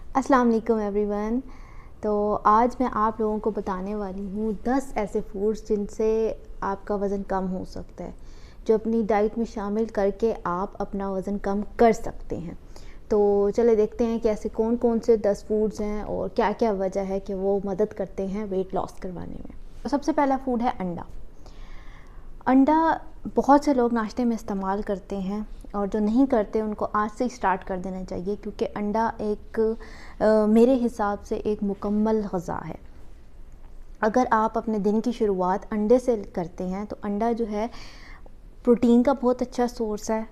अस्सलाम वालेकुम एवरीवन। तो आज मैं आप लोगों को बताने वाली हूँ 10 ऐसे फूड्स जिनसे आपका वज़न कम हो सकता है, जो अपनी डाइट में शामिल करके आप अपना वज़न कम कर सकते हैं। तो चले देखते हैं कि ऐसे कौन कौन से 10 फूड्स हैं और क्या क्या वजह है कि वो मदद करते हैं वेट लॉस करवाने में। तो सबसे पहला फूड है अंडा। अंडा बहुत से लोग नाश्ते में इस्तेमाल करते हैं और जो नहीं करते उनको आज से ही स्टार्ट कर देना चाहिए, क्योंकि अंडा एक मेरे हिसाब से एक मुकम्मल ग़िज़ा है। अगर आप अपने दिन की शुरुआत अंडे से करते हैं तो अंडा जो है प्रोटीन का बहुत अच्छा सोर्स है,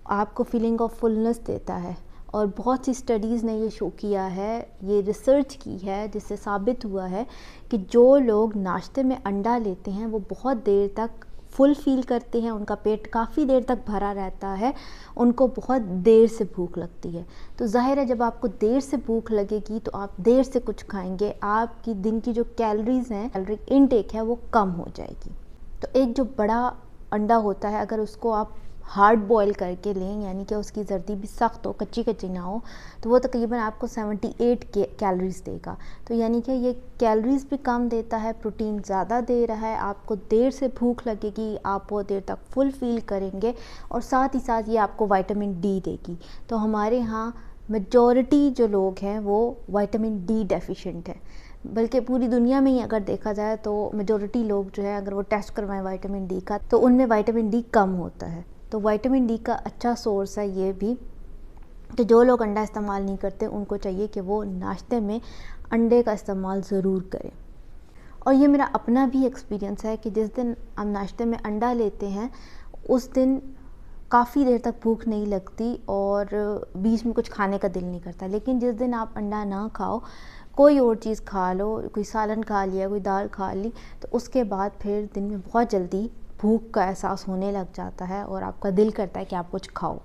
आपको फीलिंग ऑफ फुलनेस देता है। और बहुत सी स्टडीज़ ने ये शो किया है, ये रिसर्च की है, जिससे साबित हुआ है कि जो लोग नाश्ते में अंडा लेते हैं वो बहुत देर तक फुल फील करते हैं, उनका पेट काफ़ी देर तक भरा रहता है, उनको बहुत देर से भूख लगती है। तो ज़ाहिर है जब आपको देर से भूख लगेगी तो आप देर से कुछ खाएंगे, आपकी दिन की जो कैलोरीज़ हैं, कैलोरी इनटेक है, वो कम हो जाएगी। तो एक जो बड़ा अंडा होता है, अगर उसको आप हार्ड बॉयल करके लें, यानी कि उसकी जर्दी भी सख्त हो, कच्ची कच्ची ना हो, तो वो तकरीबन आपको 78 कैलोरीज़ देगा। तो यानी कि ये कैलोरीज़ भी कम देता है, प्रोटीन ज़्यादा दे रहा है, आपको देर से भूख लगेगी, आप बहुत देर तक फुल फील करेंगे, और साथ ही साथ ये आपको विटामिन डी देगी। तो हमारे यहाँ मेजॉरिटी जो लोग हैं वो विटामिन डी डेफिशिएंट है, बल्कि पूरी दुनिया में ही अगर देखा जाए तो मेजॉरिटी लोग जो है, अगर वो टेस्ट करवाएं विटामिन डी का, तो उनमें विटामिन डी कम होता है। तो विटामिन डी का अच्छा सोर्स है ये भी। तो जो लोग अंडा इस्तेमाल नहीं करते उनको चाहिए कि वो नाश्ते में अंडे का इस्तेमाल ज़रूर करें। और ये मेरा अपना भी एक्सपीरियंस है कि जिस दिन हम नाश्ते में अंडा लेते हैं उस दिन काफ़ी देर तक भूख नहीं लगती और बीच में कुछ खाने का दिल नहीं करता। लेकिन जिस दिन आप अंडा ना खाओ, कोई और चीज़ खा लो, कोई सालन खा लिया, कोई दाल खा ली, तो उसके बाद फिर दिन में बहुत जल्दी भूख का एहसास होने लग जाता है और आपका दिल करता है कि आप कुछ खाओ।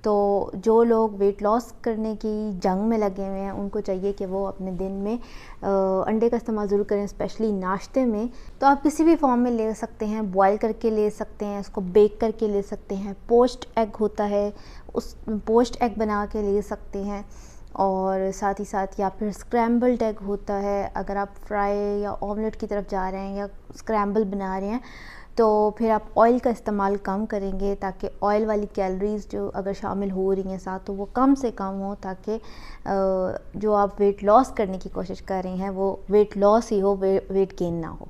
तो जो लोग वेट लॉस करने की जंग में लगे हुए हैं उनको चाहिए कि वो अपने दिन में अंडे का इस्तेमाल ज़रूर करें, स्पेशली नाश्ते में। तो आप किसी भी फॉर्म में ले सकते हैं, बॉयल करके ले सकते हैं, इसको बेक करके ले सकते हैं, पोस्ट एग होता है, उस पोस्ट एग बना के ले सकते हैं, और साथ ही साथ या फिर स्क्रैम्बल्ड एग होता है। अगर आप फ्राई या ऑमलेट की तरफ जा रहे हैं या स्क्रैम्बल बना रहे हैं तो फिर आप ऑयल का इस्तेमाल कम करेंगे, ताकि ऑयल वाली कैलोरीज़ जो अगर शामिल हो रही हैं साथ, तो वो कम से कम हो, ताकि जो आप वेट लॉस करने की कोशिश कर रहे हैं वो वेट लॉस ही हो, वेट गेन ना हो।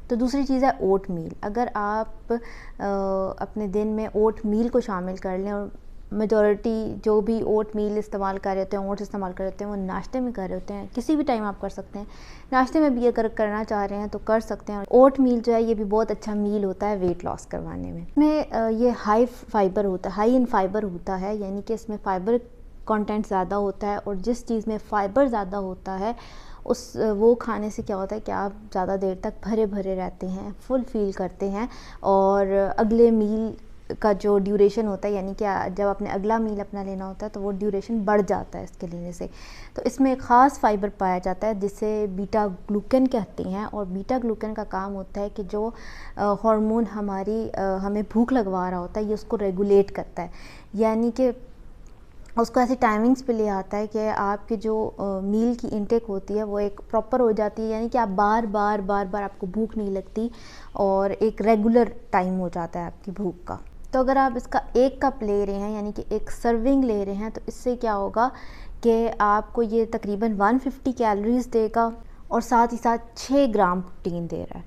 तो दूसरी चीज़ है ओट मील। अगर आप अपने दिन में ओट मील को शामिल कर लें, और मेजॉरिटी जो भी ओट मील इस्तेमाल कर रहे होते हैं, ओट्स इस्तेमाल कर रहे होते हैं, वो नाश्ते में कर रहे होते हैं। किसी भी टाइम आप कर सकते हैं, नाश्ते में भी अगर करना चाह रहे हैं तो कर सकते हैं। ओट मील जो है ये भी बहुत अच्छा मील होता है वेट लॉस करवाने में। इसमें ये हाई फाइबर होता है, हाई इन फाइबर होता है, यानी कि इसमें फ़ाइबर कंटेंट ज़्यादा होता है, और जिस चीज़ में फ़ाइबर ज़्यादा होता है वो खाने से क्या होता है कि आप ज़्यादा देर तक भरे भरे रहते हैं, फुल फील करते हैं, और अगले मील का जो ड्यूरेशन होता है, यानी कि जब आपने अगला मील अपना लेना होता है तो वो ड्यूरेशन बढ़ जाता है इसके लेने से। तो इसमें एक ख़ास फाइबर पाया जाता है जिसे बीटा ग्लूकन कहते हैं, और बीटा ग्लूकन का काम होता है कि जो हार्मोन हमें भूख लगवा रहा होता है, ये उसको रेगुलेट करता है, यानी कि उसको ऐसी टाइमिंग्स पे ले आता है कि आपकी जो मील की इंटेक होती है वो एक प्रॉपर हो जाती है, यानी कि आप बार बार आपको भूख नहीं लगती, और एक रेगुलर टाइम हो जाता है आपकी भूख का। तो अगर आप इसका एक कप ले रहे हैं, यानी कि एक सर्विंग ले रहे हैं, तो इससे क्या होगा कि आपको ये तकरीबन 150 कैलोरीज़ देगा, और साथ ही साथ 6 ग्राम प्रोटीन दे रहा है।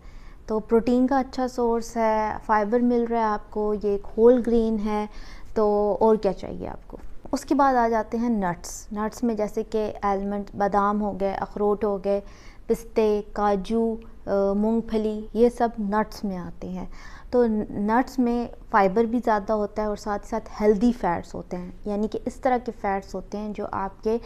तो प्रोटीन का अच्छा सोर्स है, फाइबर मिल रहा है आपको, ये एक होल ग्रेन है, तो और क्या चाहिए आपको। उसके बाद आ जाते हैं नट्स में, जैसे कि आलमंड, बादाम हो गए, अखरोट हो गए, पिस्ते, काजू, मूंगफली, ये सब नट्स में आते हैं। तो नट्स में फ़ाइबर भी ज़्यादा होता है और साथ ही साथ हेल्दी फ़ैट्स होते हैं, यानी कि इस तरह के फ़ैट्स होते हैं जो आपके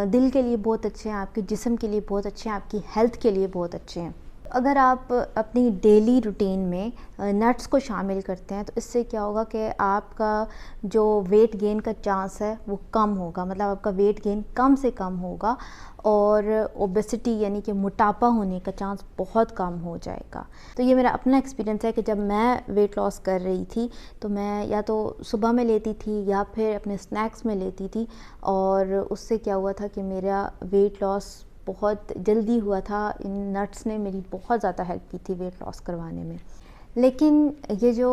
दिल के लिए बहुत अच्छे हैं, आपके जिस्म के लिए बहुत अच्छे हैं, आपकी हेल्थ के लिए बहुत अच्छे हैं। अगर आप अपनी डेली रूटीन में नट्स को शामिल करते हैं तो इससे क्या होगा कि आपका जो वेट गेन का चांस है वो कम होगा, मतलब आपका वेट गेन कम से कम होगा और ओबेसिटी यानी कि मोटापा होने का चांस बहुत कम हो जाएगा। तो ये मेरा अपना एक्सपीरियंस है कि जब मैं वेट लॉस कर रही थी तो मैं या तो सुबह में लेती थी या फिर अपने स्नैक्स में लेती थी, और उससे क्या हुआ था कि मेरा वेट लॉस बहुत जल्दी हुआ था। इन नट्स ने मेरी बहुत ज़्यादा हेल्प की थी वेट लॉस करवाने में। लेकिन ये जो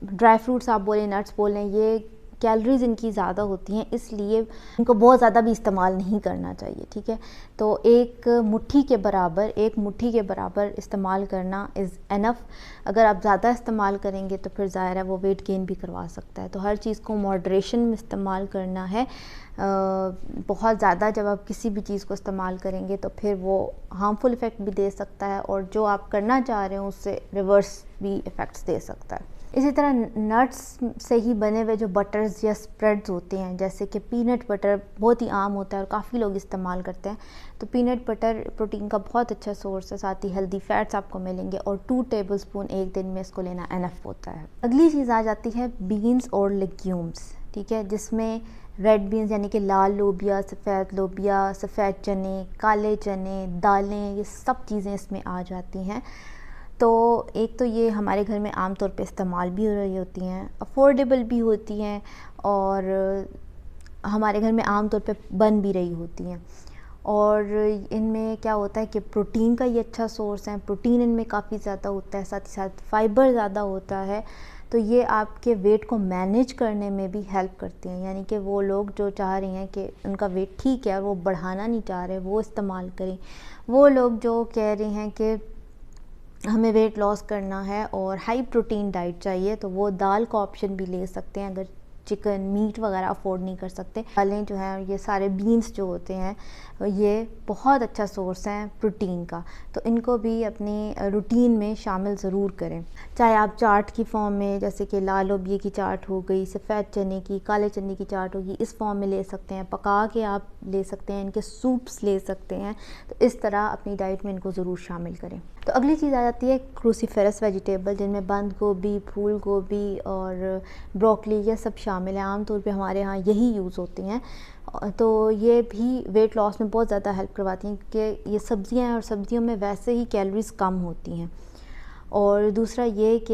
ड्राई फ्रूट्स आप बोलें, नट्स बोलें, ये कैलोरीज़ इनकी ज़्यादा होती हैं, इसलिए इनको बहुत ज़्यादा भी इस्तेमाल नहीं करना चाहिए, ठीक है। तो एक मुट्ठी के बराबर इस्तेमाल करना इज़ एनफ। अगर आप ज़्यादा इस्तेमाल करेंगे तो फिर ज़ाहिर है वो वेट गेन भी करवा सकता है। तो हर चीज़ को मॉडरेशन में इस्तेमाल करना है। बहुत ज़्यादा जब आप किसी भी चीज़ को इस्तेमाल करेंगे तो फिर वो हार्मफुल इफ़ेक्ट भी दे सकता है, और जो आप करना चाह रहे हो उससे रिवर्स भी इफ़ेक्ट्स दे सकता है। इसी तरह नट्स से ही बने हुए जो बटर्स या स्प्रेड्स होते हैं, जैसे कि पीनट बटर बहुत ही आम होता है और काफ़ी लोग इस्तेमाल करते हैं। तो पीनट बटर प्रोटीन का बहुत अच्छा सोर्स है, साथ ही हेल्दी फैट्स आपको मिलेंगे, और 2 टेबलस्पून एक दिन में इसको लेना एनफ होता है। अगली चीज़ आ जाती है बीन्स और लेग्यूम्स, ठीक है, जिसमें रेड बीन्स यानी कि लाल लोबिया, सफ़ेद चने, काले चने, दालें, ये सब चीज़ें इसमें आ जाती हैं। तो एक तो ये हमारे घर में आम तौर पे इस्तेमाल भी हो रही होती हैं, अफोर्डेबल भी होती हैं, और हमारे घर में आम तौर पे बन भी रही होती हैं। और इनमें क्या होता है कि प्रोटीन का ये अच्छा सोर्स है, प्रोटीन इनमें काफ़ी ज़्यादा होता है, साथ ही साथ फाइबर ज़्यादा होता है। तो ये आपके वेट को मैनेज करने में भी हेल्प करती हैं, यानी कि वो लोग जो चाह रही हैं कि उनका वेट ठीक है और वो बढ़ाना नहीं चाह रहे, वो इस्तेमाल करें। वो लोग जो कह रहे हैं कि हमें वेट लॉस करना है और हाई प्रोटीन डाइट चाहिए, तो वो दाल का ऑप्शन भी ले सकते हैं अगर चिकन मीट वगैरह अफोर्ड नहीं कर सकते। दालें जो हैं, ये सारे बीन्स जो होते हैं, ये बहुत अच्छा सोर्स हैं प्रोटीन का, तो इनको भी अपनी रूटीन में शामिल ज़रूर करें। चाहे आप चाट की फॉर्म में, जैसे कि लाल लोबिया की चाट हो गई, सफ़ेद चने की, काले चने की चाट होगी, इस फॉर्म में ले सकते हैं, पका के आप ले सकते हैं, इनके सूप्स ले सकते हैं। तो इस तरह अपनी डाइट में इनको ज़रूर शामिल करें। तो अगली चीज़ आ जाती है क्रूसीफेरस वेजिटेबल, जिनमें बंद गोभी, फूल गोभी और ब्रोकली ये सब शामिल हैं। आमतौर पे हमारे यहाँ यही यूज़ होती हैं। तो ये भी वेट लॉस में बहुत ज़्यादा हेल्प करवाती हैं, क्योंकि ये सब्ज़ियाँ हैं और सब्ज़ियों में वैसे ही कैलोरीज़ कम होती हैं। और दूसरा ये कि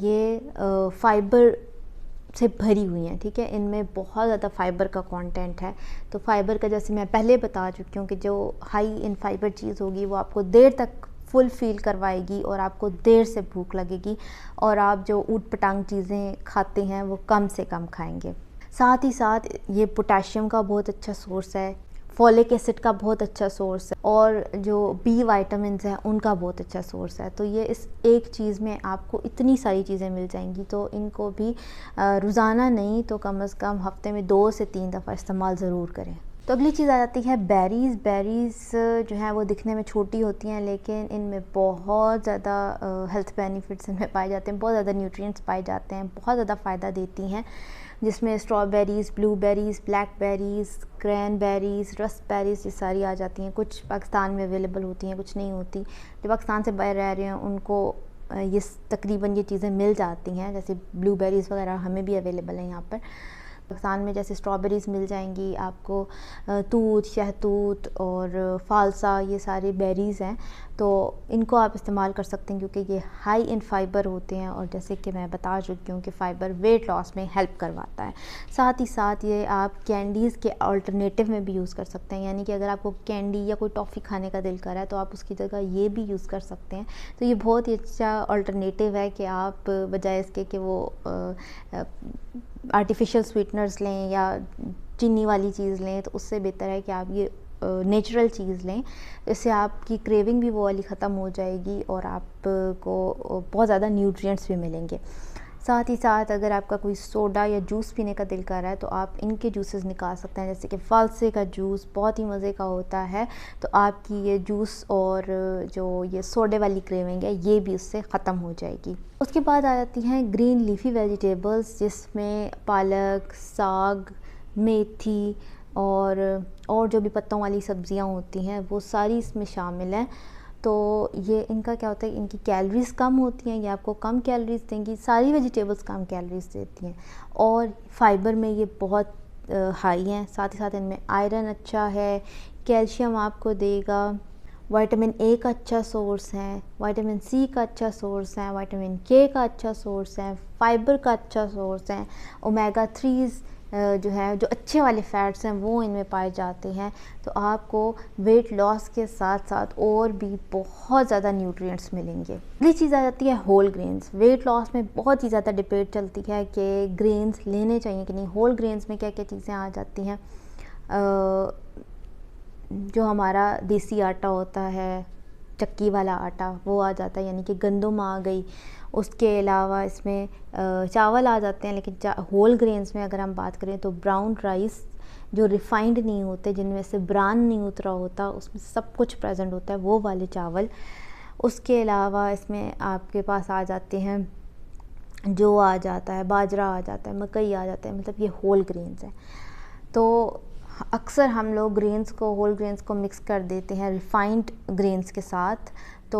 ये फ़ाइबर से भरी हुई हैं, ठीक है, इनमें बहुत ज़्यादा फ़ाइबर का कंटेंट है। तो फ़ाइबर का, जैसे मैं पहले बता चुकी हूँ, कि जो हाई इन फ़ाइबर चीज़ होगी वो आपको देर तक फुल फ़ील करवाएगी और आपको देर से भूख लगेगी, और आप जो ऊट पटांग चीज़ें खाते हैं वो कम से कम खाएंगे। साथ ही साथ ये पोटेशियम का बहुत अच्छा सोर्स है, फॉलिक एसिड का बहुत अच्छा सोर्स है, और जो बी वाइटामिन हैं उनका बहुत अच्छा सोर्स है। तो ये इस एक चीज़ में आपको इतनी सारी चीज़ें मिल जाएंगी, तो इनको भी रोज़ाना नहीं तो कम से कम हफ्ते में 2 से 3 दफ़ा इस्तेमाल ज़रूर करें। तो अगली चीज़ आ जाती है बेरीज़ जो हैं वो दिखने में छोटी होती हैं, लेकिन इनमें बहुत ज़्यादा हेल्थ बेनिफिट्स इनमें पाए जाते हैं, बहुत ज़्यादा न्यूट्रिएंट्स पाए जाते हैं, बहुत ज़्यादा फ़ायदा देती हैं, जिसमें स्ट्रॉबेरीज़, ब्लूबेरीज़, ब्लैकबेरीज़, क्रैनबेरीज़, रस्पबेरीज़ ये सारी आ जाती हैं। कुछ पाकिस्तान में अवेलेबल होती हैं, कुछ नहीं होती। जो पाकिस्तान से बाहर रह रहे हैं उनको ये तकरीबन ये चीज़ें मिल जाती हैं, जैसे ब्लूबेरीज़ वगैरह हमें भी अवेलेबल हैं यहाँ पर। पाकिस्तान में जैसे स्ट्रॉबेरीज़ मिल जाएंगी आपको, तूत, शहतूत और फालसा, ये सारे बेरीज़ हैं, तो इनको आप इस्तेमाल कर सकते हैं, क्योंकि ये हाई इन फाइबर होते हैं, और जैसे कि मैं बता चुकी हूँ कि फ़ाइबर वेट लॉस में हेल्प करवाता है। साथ ही साथ ये आप कैंडीज़ के अल्टरनेटिव में भी यूज़ कर सकते हैं, यानी कि अगर आपको कैंडी या कोई टॉफ़ी खाने का दिल कर रहा है तो आप उसकी जगह ये भी यूज़ कर सकते हैं। तो ये बहुत ही अच्छा अल्टरनेटिव है कि आप बजाय इसके कि वो आर्टिफिशियल स्वीटनर्स लें या चीनी वाली चीज़ लें, तो उससे बेहतर है कि आप ये नेचुरल चीज़ लें। इससे आपकी क्रेविंग भी वो वाली ख़त्म हो जाएगी और आपको बहुत ज़्यादा न्यूट्रिएंट्स भी मिलेंगे। साथ ही साथ अगर आपका कोई सोडा या जूस पीने का दिल कर रहा है तो आप इनके जूसेस निकाल सकते हैं, जैसे कि फालसे का जूस बहुत ही मज़े का होता है, तो आपकी ये जूस और जो ये सोडे वाली क्रेविंग है ये भी उससे ख़त्म हो जाएगी। उसके बाद आ जाती हैं ग्रीन लीफी वेजिटेबल्स, जिसमें पालक, साग, मेथी और जो भी पत्तों वाली सब्ज़ियां होती हैं वो सारी इसमें शामिल हैं। तो ये इनका क्या होता है, इनकी कैलोरीज़ कम होती हैं, ये आपको कम कैलोरीज़ देंगी। सारी वेजिटेबल्स कम कैलोरीज़ देती हैं और फाइबर में ये बहुत हाई हैं। साथ ही साथ इनमें आयरन अच्छा है, कैल्शियम आपको देगा, विटामिन ए का अच्छा सोर्स है, विटामिन सी का अच्छा सोर्स है, विटामिन के का अच्छा सोर्स है, फाइबर का अच्छा सोर्स है, ओमेगा 3 जो है, जो अच्छे वाले फ़ैट्स हैं वो इनमें पाए जाते हैं। तो आपको वेट लॉस के साथ साथ और भी बहुत ज़्यादा न्यूट्रिएंट्स मिलेंगे। अगली चीज़ आ जाती है होल ग्रेन्स। वेट लॉस में बहुत ही ज़्यादा डिबेट चलती है कि ग्रेन्स लेने चाहिए कि नहीं। होल ग्रेन्स में क्या क्या चीज़ें आ जाती हैं, जो हमारा देसी आटा होता है, चक्की वाला आटा, वो आ जाता है, यानी कि गंदम आ गई। उसके अलावा इसमें चावल आ जाते हैं, लेकिन होल ग्रेन्स में अगर हम बात करें तो ब्राउन राइस, जो रिफाइंड नहीं होते, जिनमें से ब्रान नहीं उतरा होता, उसमें सब कुछ प्रेजेंट होता है, वो वाले चावल। उसके अलावा इसमें आपके पास आ जाते हैं, जो आ जाता है, बाजरा आ जाता है, मकई आ जाता है, मतलब ये होल ग्रेन्स हैं। तो अक्सर हम लोग ग्रेन्स को, होल ग्रेन्स को मिक्स कर देते हैं रिफ़ाइंड ग्रेन्स के साथ। तो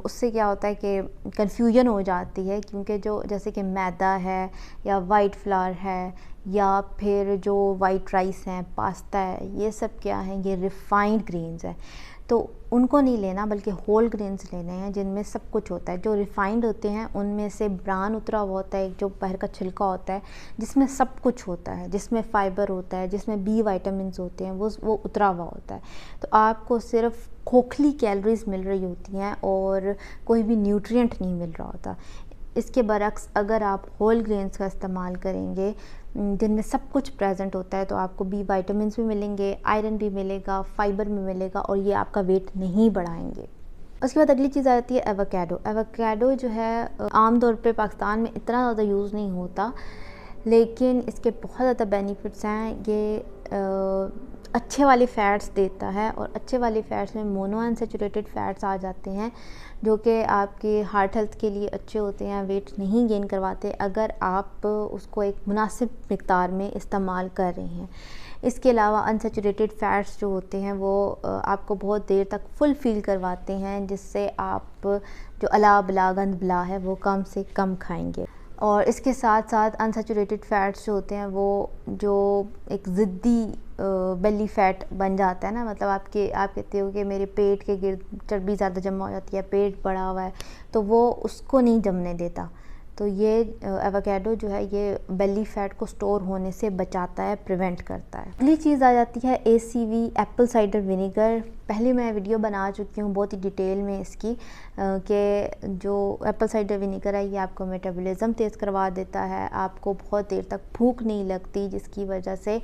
उससे क्या होता है कि कन्फ्यूजन हो जाती है, क्योंकि जो जैसे कि मैदा है या वाइट फ्लावर है या फिर जो वाइट राइस है, पास्ता है, ये सब क्या है, ये रिफ़ाइंड ग्रेन्स है। तो उनको नहीं लेना, बल्कि होल ग्रेन्स लेने हैं जिनमें सब कुछ होता है। जो रिफ़ाइंड होते हैं उनमें से ब्रान उतरा हुआ होता है, एक जो बाहर का छिलका होता है जिसमें सब कुछ होता है, जिसमें फ़ाइबर होता है, जिसमें बी विटामिन्स होते हैं, वो उतरा हुआ होता है। तो आपको सिर्फ खोखली कैलोरीज़ मिल रही होती हैं और कोई भी न्यूट्रिएंट नहीं मिल रहा होता। इसके बरक्स अगर आप होल ग्रेन्स का इस्तेमाल करेंगे जिनमें सब कुछ प्रेजेंट होता है, तो आपको बी विटामिन्स भी मिलेंगे, आयरन भी मिलेगा, फाइबर भी मिलेगा, और ये आपका वेट नहीं बढ़ाएंगे। उसके बाद अगली चीज़ आ जाती है एवोकाडो। एवोकाडो जो है आम तौर पे पाकिस्तान में इतना ज़्यादा यूज़ नहीं होता, लेकिन इसके बहुत ज़्यादा बेनिफिट्स हैं। ये अच्छे वाले फ़ैट्स देता है, और अच्छे वाले फ़ैट्स में मोनो अनसैचुरेटेड फ़ैट्स आ जाते हैं, जो कि आपके हार्ट हेल्थ के लिए अच्छे होते हैं, वेट नहीं गेन करवाते अगर आप उसको एक मुनासिब मिक़दार में इस्तेमाल कर रहे हैं। इसके अलावा अनसैचुरेटेड फ़ैट्स जो होते हैं वो आपको बहुत देर तक फुल फ़ील करवाते हैं, जिससे आप जो अला बला गंद बला है वो कम से कम खाएंगे। और इसके साथ साथ अनसैचुरेटेड फ़ैट्स जो होते हैं वो जो एक ज़िद्दी बेली फ़ैट बन जाता है ना, मतलब आप कहते हो कि मेरे पेट के गिर्द चर्बी ज़्यादा जमा हो जाती है, पेट बढ़ा हुआ है, तो वो उसको नहीं जमने देता। तो ये एवोकाडो जो है ये बेली फ़ैट को स्टोर होने से बचाता है, प्रिवेंट करता है। अगली चीज़ आ जाती है ACV, एप्पल साइडर विनेगर। पहले मैं वीडियो बना चुकी हूँ बहुत ही डिटेल में इसकी, कि जो एप्पल साइडर विनेगर है ये आपको मेटाबॉलिज्म तेज़ करवा देता है, आपको बहुत देर तक भूख नहीं लगती, जिसकी वजह से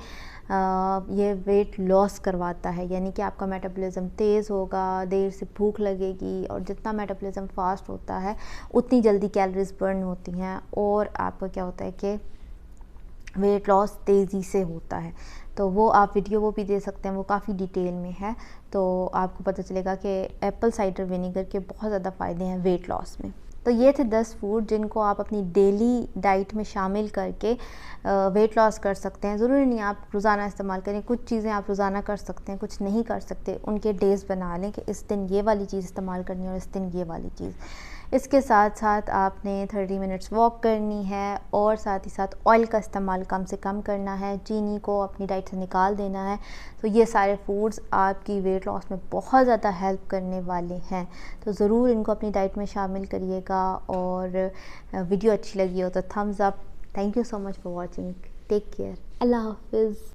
ये वेट लॉस करवाता है, यानी कि आपका मेटाबॉलिज्म तेज़ होगा, देर से भूख लगेगी, और जितना मेटाबॉलिज्म फास्ट होता है उतनी जल्दी कैलोरीज बर्न होती हैं, और आपका क्या होता है कि वेट लॉस तेज़ी से होता है। तो वो आप वीडियो वो भी दे सकते हैं, वो काफ़ी डिटेल में है, तो आपको पता चलेगा कि एप्पल साइडर विनेगर के बहुत ज़्यादा फ़ायदे हैं वेट लॉस में। तो ये थे 10 फूड जिनको आप अपनी डेली डाइट में शामिल करके वेट लॉस कर सकते हैं। ज़रूरी नहीं आप रोज़ाना इस्तेमाल करें, कुछ चीज़ें आप रोज़ाना कर सकते हैं, कुछ नहीं कर सकते, उनके डेज़ बना लें कि इस दिन ये वाली चीज़ इस्तेमाल करनी है और इस दिन ये वाली चीज़। इसके साथ साथ आपने 30 मिनट्स वॉक करनी है, और साथ ही साथ ऑयल का इस्तेमाल कम से कम करना है, चीनी को अपनी डाइट से निकाल देना है। तो ये सारे फूड्स आपकी वेट लॉस में बहुत ज़्यादा हेल्प करने वाले हैं, तो ज़रूर इनको अपनी डाइट में शामिल करिएगा। और वीडियो अच्छी लगी हो तो thumbs up. Thank you so much for watching. Take care. अल्लाह हाफिज़।